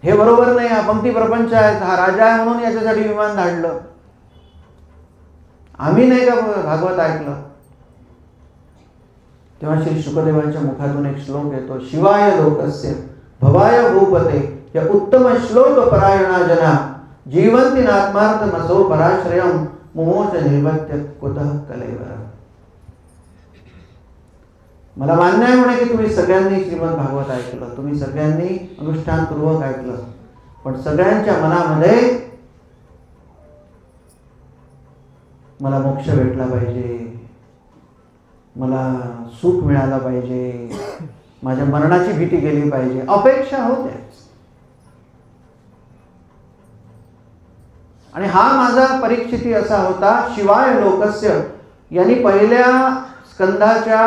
Speaker 1: हे बरोबर नाही, हा पंक्ती प्रपंच आहे, हा राजा आहे म्हणून याच्यासाठी विमान धाडलं, आम्ही नाही का भागवत ऐकलं. तेव्हा श्री शुकदेवांच्या मुखातून एक श्लोक येतो, शिवाय लोकस्य भवाय भूपते या उत्तम श्लोक परायणा जना जीवंती नात्मार्थमसो पराश्रयम मुमोच निर्वत्य कुतः कलेवर. मला मान्य आहे म्हणे की तुम्ही सगळ्यांनी श्रीमद भागवत ऐकलं, तुम्ही सगळ्यांनी अनुष्ठानपूर्वक ऐकलं, पण सगळ्यांच्या मनामध्ये मला मोक्ष भेटला पाहिजे, मला सुख मिळालं पाहिजे, माझ्या मरणाची भीती गेली पाहिजे, अपेक्षा होत्या. आणि हा माझा परीक्षिती असा होता. शिवाय लोकस्य यांनी पहिल्या स्कंधाच्या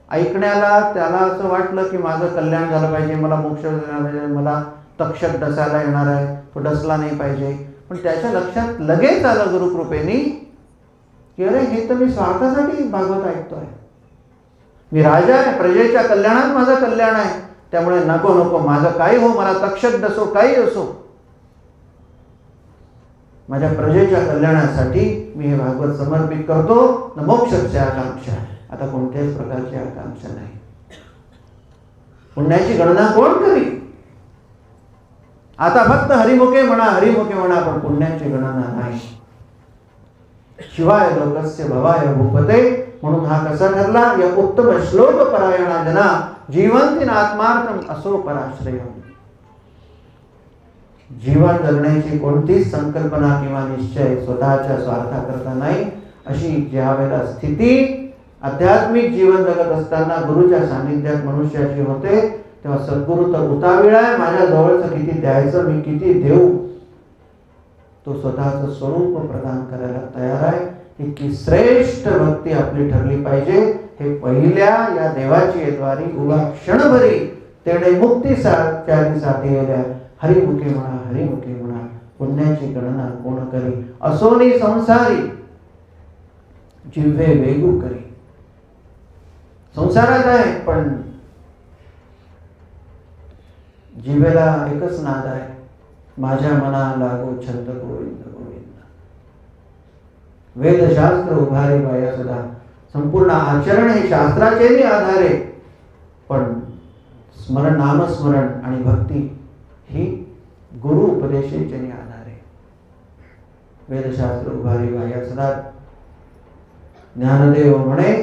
Speaker 1: ऐकण्याला त्याला असं वाटलं की माझं कल्याण झालं पाहिजे, मला मोक्ष मिळाला पाहिजे, मला तक्षक डसायला येणार आहे, तो डसला नाही पाहिजे. पण त्याच्या लक्षात लगेच आलं गुरुकृपेनी की अरे हे तर मी स्वार्थासाठी भागवत ऐकतोय, मी राजा आहे, प्रजेच्या कल्याणात माझं कल्याण आहे, त्यामुळे नको नको माझं काही हो, मला तक्षक असो काही असो, माझ्या प्रजेच्या कल्याणासाठी मी हे भागवत समर्पित करतो. न मोक्षस्य आकांक्षा, आता कोणत्याच प्रकारची आकांक्षा नाही. पुण्याची गणना कोण करी? आता फक्त हरिमुखे म्हणा, हरिमुखे म्हणा, पण पुण्याची गणना नाही. शिवाय लोकस्य भवाय भूपते, म्हणून हा कसा ठरला? या उत्तम श्लोक परायणा जना जीवंती आत्मार्थम असो पराश्रय. जीवन जगण्याची कोणतीच संकल्पना किंवा निश्चय स्वतःच्या स्वार्थाकरता नाही. अशी ज्या वेळेला स्थिती आध्यात्मिक जीवन जगत असताना गुरुच्या सानिध्यात मनुष्याची होते, तेव्हा सद्गुरु तर उतावीळ आहे, माझ्या जवळचं किती द्यायचं, मी किती देऊ, तो स्वतःचं स्वरूप प्रदान करायला तयार आहे. इतकी श्रेष्ठ भक्ती आपली ठरली पाहिजे. हे पहिल्या या देवाची द्वारी उभा क्षणभरी तेणे मुक्ती चारी साधेल्या. हरिमुखे म्हणा, हरिमुखे म्हणा, पुण्याची गणना कोण करी. असोनी संसारी जिव्हे वेगू करी. संसारात आहे पण जिभेला एकच नाद आहे, माझ्या मना लागो छंद गोविंद गोविंद. वेदशास्त्र उभारे बाया सदा, संपूर्ण आचरण हे शास्त्राचेही आधारे, पण स्मरण, नामस्मरण आणि भक्ती ही गुरु उपदेशाचे आधारे. वेदशास्त्र उभारे बाया सदा, ज्ञानदेव म्हणे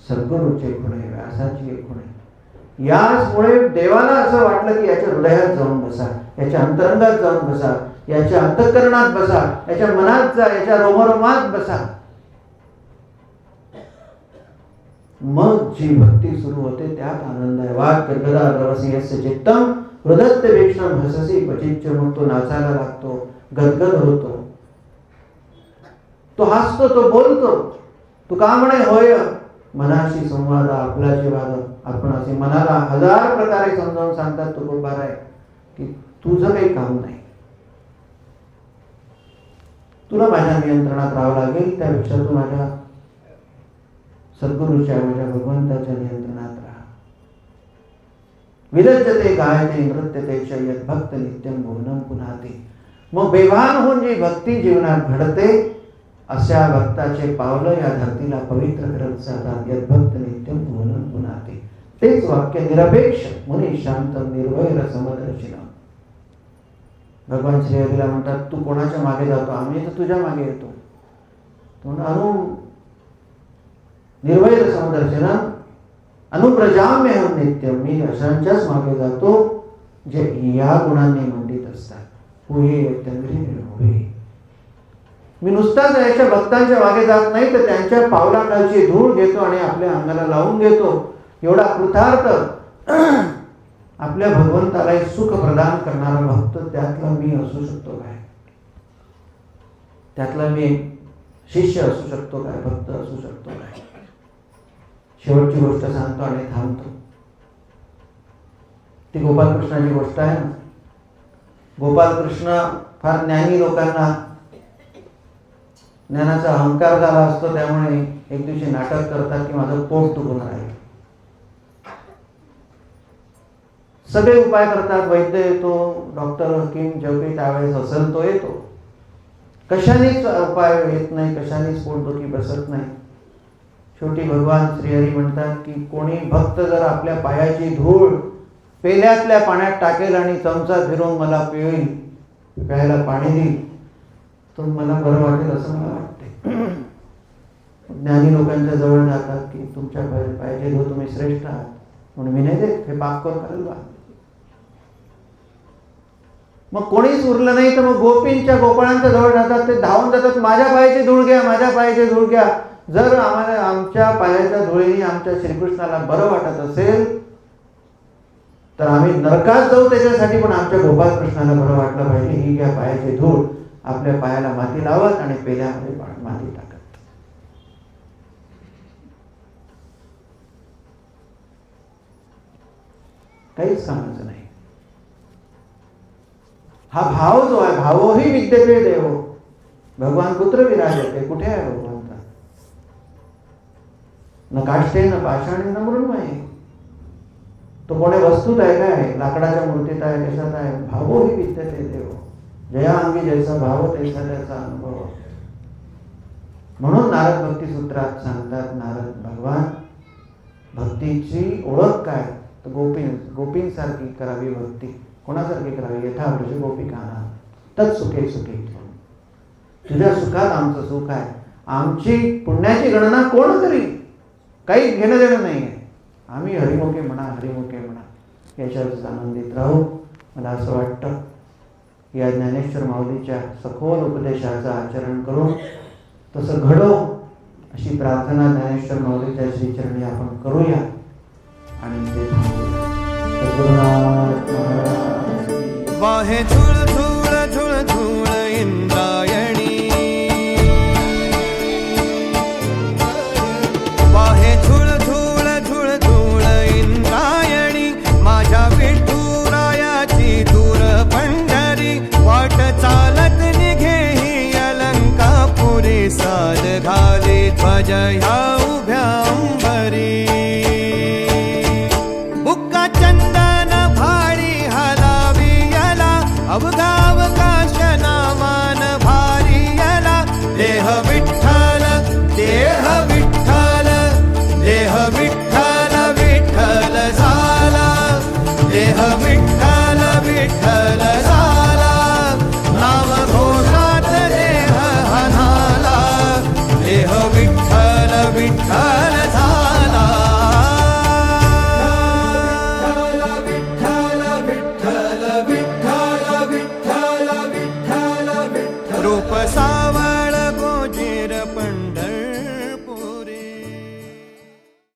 Speaker 1: सद्गुरूचे खुणे, व्यासाची खुणे. याचमुळे देवाला असं वाटलं की याच्या हृदयात जाऊन बसा, याच्या अंतरंगात जाऊन बसा, याच्या अंतःकरणात बसा, याच्या मनात जा, याच्या रोमरोमात बसा. मग जी भक्ती सुरू होते त्यात आनंद आहे. वाक गदा रवसी यस्य चित्तम हृदत्त वीक्षणम हससी क्वचिच्च. मग तो नाचायला लागतो, गदगद होतो, तो हसतो, तो बोलतो. तू का म्हणे होय मनाशी संवाद आपलाची वाद. आपण असे मनाला हजार प्रकारे समजावून सांगतात तो खूप बरा आहे की तुझं काही काम नाही, तुला माझ्या नियंत्रणात राहावं लागेल, त्यापेक्षा तू माझ्या सद्गुरूच्या, माझ्या भगवंताच्या नियंत्रणात राहा. विरज्यते गायते नृत्यते यत् भक्त नित्यम भुवनं पुनाते. मग बेभान होऊन जी भक्ती जीवनात घडते, अशा भक्ताचे पावलं या धरतीला पवित्र करत जातात. यत् भक्त नित्यम भुवनं पुनाते. तेच वाक्य निरपेक्ष मुनी शांत निर्वैर समदर्शिना. भगवान श्रीहरीला म्हणतात तू कोणाच्या मागे जातो? आम्ही तर तुझ्या मागे येतो. अनु निर्वैर समदर्शिना अनुप्रजाम्य हम नित्यम. मी अशांच्याच मागे जातो जे या गुणांनी मंडित असतात. पुहे तंद्री. मी नुसताच याच्या भक्तांच्या मागे जात नाही, तर त्यांच्या पावलाखालची धूळ घेतो आणि आपल्या अंगाला लावून घेतो. एवढा कृतार्थ आपल्या भगवंताला सुख प्रदान करणारा भक्त त्यातला मी असू शकतो काय? त्यातला मी शिष्य असू शकतो काय? भक्त असू शकतो काय? शेवटची गोष्ट सांगतो आणि थांबतो. ती गोपालकृष्णाची गोष्ट आहे ना. गोपालकृष्ण फार ज्ञानी लोकांना ज्ञानाचा अहंकार झाला असतो, त्यामुळे एक दिवशी नाटक करतात की माझं पोट दुखून राहील. सगळे उपाय करतात, वैद्य येतो, डॉक्टर हकीम जो काही त्यावेळेस असेल तो येतो, कशानेच उपाय येत नाही, कशानेच पोटदुखी बसत नाही. शेवटी भगवान श्रीहरी म्हणतात की कोणी भक्त जर आपल्या पायाची धूळ पेल्यातल्या पाण्यात टाकेल आणि चमचा फिरवून मला प्यायला पाणी देईल, तर मला बरं वाटेल असं मला वाटते. ज्ञानी लोकांच्या जवळ जातात की तुमच्या पायाची धूळ तुम्ही श्रेष्ठ आहात म्हणून मी नाही देत, हे पाप करून करेल बा. मग कोणीच उरलं नाही तर मग गोपाळांच्या जवळ जातात, ते धावून जातात, माझ्या पायाची धूळ घ्या, माझ्या पायाची धूळ घ्या. जर आम्हाला आमच्या पायाच्या धुळीने आमच्या श्रीकृष्णाला बरं वाटत असेल तर आम्ही नरकात जाऊ त्याच्यासाठी, पण आमच्या गोपालकृष्णाला बरं वाटलं पाहिजे. ही घ्या पायाची धूळ. आपल्या पायाला माती लावत आणि पेल्यामध्ये माती टाकत. काहीच कामाचं नाही. हा भाव जो आहे, भावोही विद्यते देव. भगवान पुत्र विराजते. कुठे आहे भगवंता? न काष्टे न पाषाणे न मृण्मये. तो कोणी वस्तूत आहे काय, लाकडाच्या मूर्तीत आहे, कशात आहे? भावो ही विद्यते देव, जया अंगी जैसा भाव तैसा त्याचा अनुभव. म्हणून नारद भक्ती सूत्रात सांगतात, नारद भगवान भक्तीची ओळख काय, तर गोपींसारखी करावी भक्ती. कोणासारखी करावी? यथा व्रज गोपिकांना तत् सुखे सुखे. तुझ्या सुखात आमचं सुख आहे. आमची पुण्याची गणना कोण करी, काही घेणं देणं नाही आहे. आम्ही हरिमुखे म्हणा, हरिमुखे म्हणा, याच्यावरच आनंदित राहू. मला असं वाटतं या ज्ञानेश्वर माऊलीच्या सखोल उपदेशाचं आचरण करून तसं घडो अशी प्रार्थना ज्ञानेश्वर माऊलीच्या श्रीचरणी आपण करूया आणि ते थांबूया. सद्गुरुनाथ महाराज.
Speaker 2: वाहे झुळ झुळ झुळ झुळ इंद्रायणी, वाहे झुळ झुळ झुळ झुळ इंद्रायणी, माझ्या विठुरायाची दूर पंढरी, वाट चालत निघे ही अलंकापुरी, साज घाली ध्वज ह्या उभ्या अंबरी. बुक्का चंदन भारी हलावी याला, अवघा